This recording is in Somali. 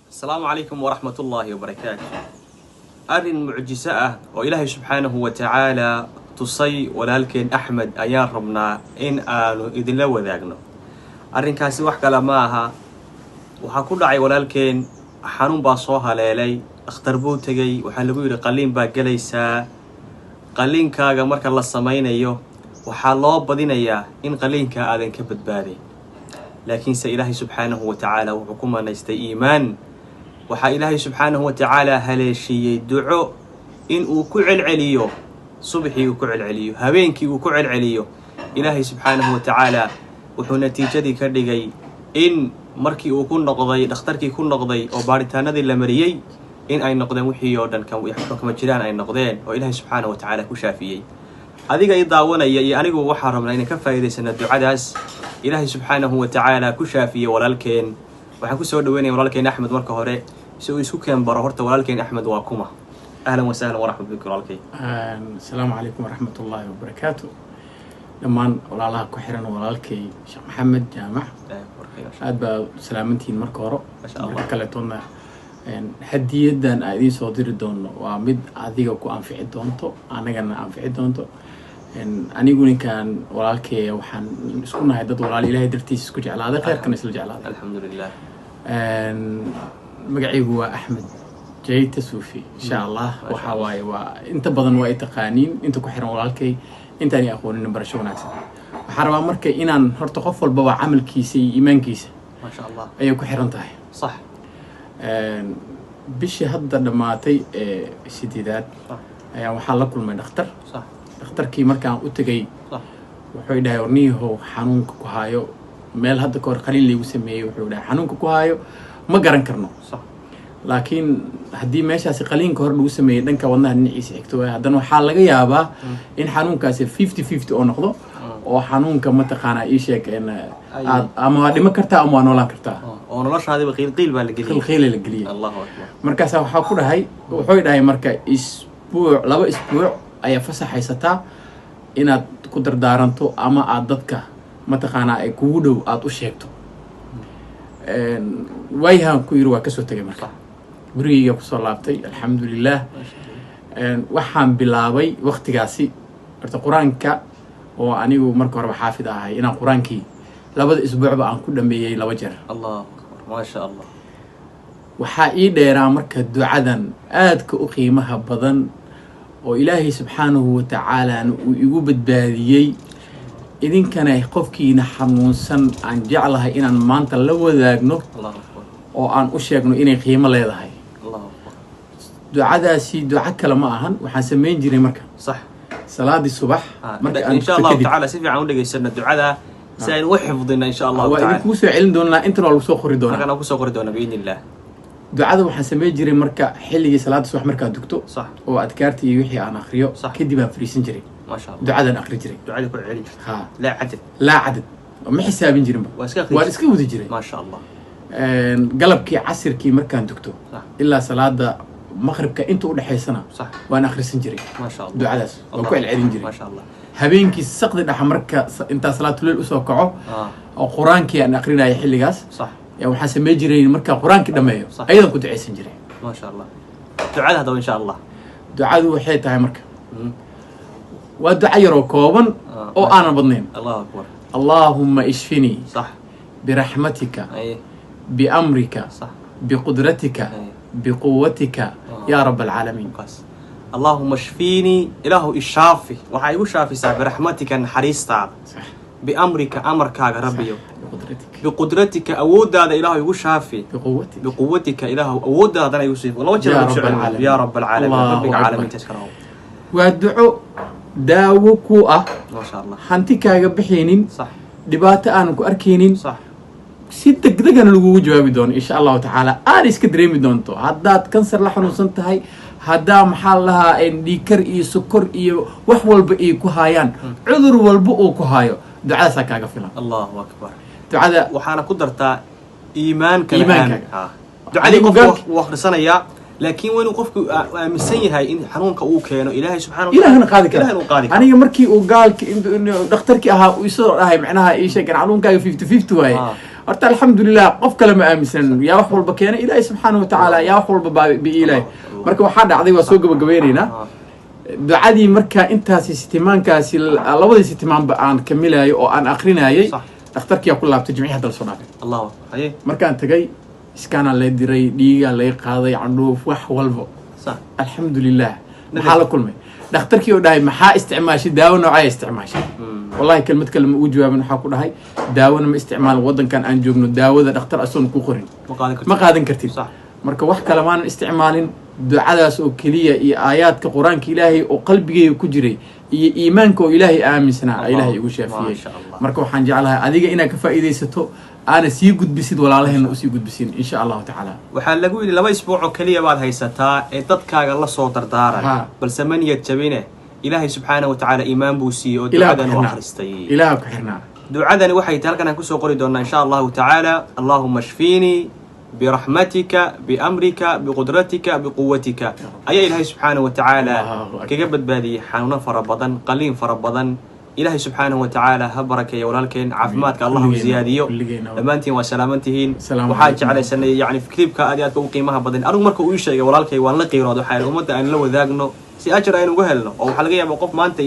السلام عليكم ورحمة الله وبركاته. أرن معجزة وإلهي سبحانه وتعالى تصي ولكن أحمد أيان ربنا إن آنو إذن لو ذاقنا أرن كاسي وحكا لماها وحاكل عي ولكن حانون باصوها ليلي اختربو تجي وحلبو قلين باقليسا قلين كاغا مركا الله السمين أيوه وحالله بدين إياه إن قلين كآذن كبد بادي لكن سإلهي سبحانه وتعالى وحكومة نيستي إيمان وحا إلهي سبحانه وتعالى هلاشي دعو إن وكعل عليو صبحي وكعل عليو هبينكي وكعل عليو إلهي سبحانه وتعالى وحو نتيجة كردقي إن مركي وكون نقضي دختركي يكون نقضي وبارتانا ذي لمريي إن أي نقضي وحي يودن كم جيران أي نقضين وإلهي سبحانه وتعالى كشافيي هذه أي ضاونا أنا وحرم لأن كفى إذا سنة دعاء إلهي سبحانه وتعالى كشافيي ولكن waxaan ku soo dhaweynay walaalkeen Axmed marka hore soo isku keen baro horta walaalkeen Axmed waa kuma ahlan wa sahlan wa rahmatullahi walaalkeen assalaamu alaykum wa rahmatullahi wa barakatuh dhamaan walaalaha ku xiran walaalkay Sheekh Maxamed Jaamac aad baa salaamantiin marka hore marka kale toona hadiyadan ay idin soo diri doono waa mid adiga ku anfici doonto anagana anfici doonto anigu ninkan walaalkay waxaan isku nahay dad walaal Ilaahay dartiis isku jeclaaday khayrkan isla jeclaaday alxamdulillah magacaygu waa Axmed Jayta Suufi insha Allah waxa waaye waa inta badan waa taqaaniin inta ku xiran walaalkay intaan aqoonin barasho wanaagsan waxaan rabaa marka inaan horta qof walba waa amalkiisa iyo iimaankiisa ma sha Allah ay ku xiran tahay صح bishii hadda dhamaatay sideedaad ayaa waxaa la kulmay dhakhtar صح dhakhtarkii markaan u tagay wuxuu dhahay warniyahow xanuunka ku haayo meel hadda ka hor qaliin lagu sameeyay wuxuu dhahay xanuunka ku haayo ma garan karno laakiin haddii meeshaasi qaliinka hor lagu sameeyay dhanka wadnaha dhinaciisa xigto haddana waxaa laga yaabaa in xanuunkaasi 50-50 oo noqdo oo xanuunka mataqaanaa ii sheeg ama waa dhimo kartaa ama waa noolaan kartaa oo noloshaadiba qiil baa la geliyay qiil la geliyay Allahu akbar markaas waxaa ku dhahay wuxuu dhahay marka laba isbuuc ayaa fasaxaysataa inaad ku dardaaranto ama aad dadka mataqaanaa ay kugu dhow aad u sheegto wayhaan ku yiri waa ka soo tagay marka gurigayga ku soo laabtay alxamdulillah waxaan bilaabay waqtigaasi horta quraanka oo anigu marka hore xaafid ahay inaan quraankii labada isbuucba aan ku dhameeyay laba jeer Allahu akbar ma sha Allah waxa ii dheeraa marka ducadan aadka u qiimaha badan oo Ilaahay subhanahu wa ta'ala uu igu badbaadiyay idinkana qofkiina xanuunsan aan jeclahay inaan maanta la wadaagno oo aan u sheegno inay qiimo leedahay ducadaasi duca kale ma ahan waxaan sameyn jiray marka صح salaadi subax marka insha Allah ta'ala si fiican u dhageysana ducada si ay u xifdina insha Allah ta'ala waa ku soo celin doonaa inta lagu soo qori doonaa marka ku soo qori doonaa biidnillah ducada waxaan sameyn jiray marka xilliga salaada subax marka dugto صح oo adkaartii iyo wixii aan akhriyo kadib aan fariisan jiray ما شاء الله ducadan akhri jiray ducada ku celin ha la cadad la cadad ma xisaabin jirin waa iska wadi jiray ما شاء الله galabkii casirkii markaan dugto ilaa salaada maqribka inta u dhaxaysana waan akhrisan jiray ما شاء الله ducadaas waan ku celcelin jiray ما شاء الله habeenkii saqdi dhax marka inta salaatul leel u soo kaco oo quraankii aan akhrinay xilligaas صح ya waxaan sameey jiray marka quraankii dhameeyo aydan ku duceysan jiray ما شاء الله ducada hada insha Allah ducadu waxay tahay marka waa duca yar oo kooban oo aan badnayn Allahu akbar Allahumma ishfini صح birahmatika ay biamrika صح biqudratika biquwwatika ya rabbal alamin اللهم اشفيني إله الشافي وحيو شافي سا برحمتك نحريستا بأمرك أمرك ربي بقدرتك أود هذا إله يقول شافي بقوتك إله أود هذا يوسف والله وجه يا رب العالمين رب العالمين تشكره والدعاء داوكو ما شاء الله حنتك بحينين صح دبات أنك أركينين صح ست دقيقة لو جوابي دون إن شاء الله تعالى أريس كدريمي دونتو هدات كنسر لحن وصنتهاي هدا محلها إن ديكر إيه سكر إيه وحول بإيه كهايان عذر والبؤ كهايو دعاء سكاكا فيلا الله أكبر دعاء وحنا قدرتا إيمان إيمانك دعاء قف وآخر سنة يا لكن وين وقفك مسيء هاي إن حنونك أوك إنه إلهي سبحانه وتعالى إلهنا قادك إلهنا قادك أنا يمركي وقال إنه دكتورك هاي معناها إيش كان حنونك 50-50 هاي horta alxamdulilah qof kale ma aaminsan yaa wax walba keena ilaahay subxaana watacaala yaa wax walba biilaahay marka waxaa dhacday waa soo gabagabaynaynaa ducadii marka intaasi sitimaankaasi labadii sitimaanba aan kamilayo oo aan akrinayay dhakhtarkiyaa ku laabtay jimcihii hadda lasoo dhaafay markaan tagay iskaanaa lay diray dhiigaa lay qaaday candhuuf wax walba alxamdulilah maxaa la kulmay dhakhtarkii oo dhahay maxaa isticmaashay daawo noocaya isticmaashay wallahi kelmad kale ma ugu jawaabin waxaa ku dhahay daawona ma isticmaal waddankan aan joogno daawada dhakhtar asoon ku qorin ma qaadan kartid marka wax kale maanan isticmaalin ducadaas oo keliya iyo aayaadka qur-aanka ilaahay oo qalbigeyga ku jiray iyo iimaanka oo ilaahay aaminsanaa ilaahay igu shaafiyey marka waxaan jeclahay adiga inaad ka faa'iidaysato aana sii gudbisid walaalaheena usii gudbisin insha allahu tacaala waxaa lagu yidhi 2 isbuuc oo keliya baad haysataa ee dadkaaga la soo dardaaran balse ma niyad jabine ilaahay subxaana wa tacaala iimaan buu siiyey oo ducadan u akhristay ilaaha ku xirnaa ducadani waxay tahay halkan aan kusoo qori doonaa insha allahu tacaala allahuma shfiinii برحمتك بأمرك بقدرتك بقوتك أي إلهي سبحانه وتعالى كجبت بادي حنون فربضن قليل فربضن إلهي سبحانه وتعالى هبرك يا ولالكين عافماتك الله زياديو لما أنتين وسلامتهين وحاج على سنة يعني في كليبك أديات وقيمها بدن أنا مركو ويش يا ولالكي ولا قيراد وحال أمته أن لو ذاقنو سأجر أين وجهلنا أو حلقة موقف ما أنت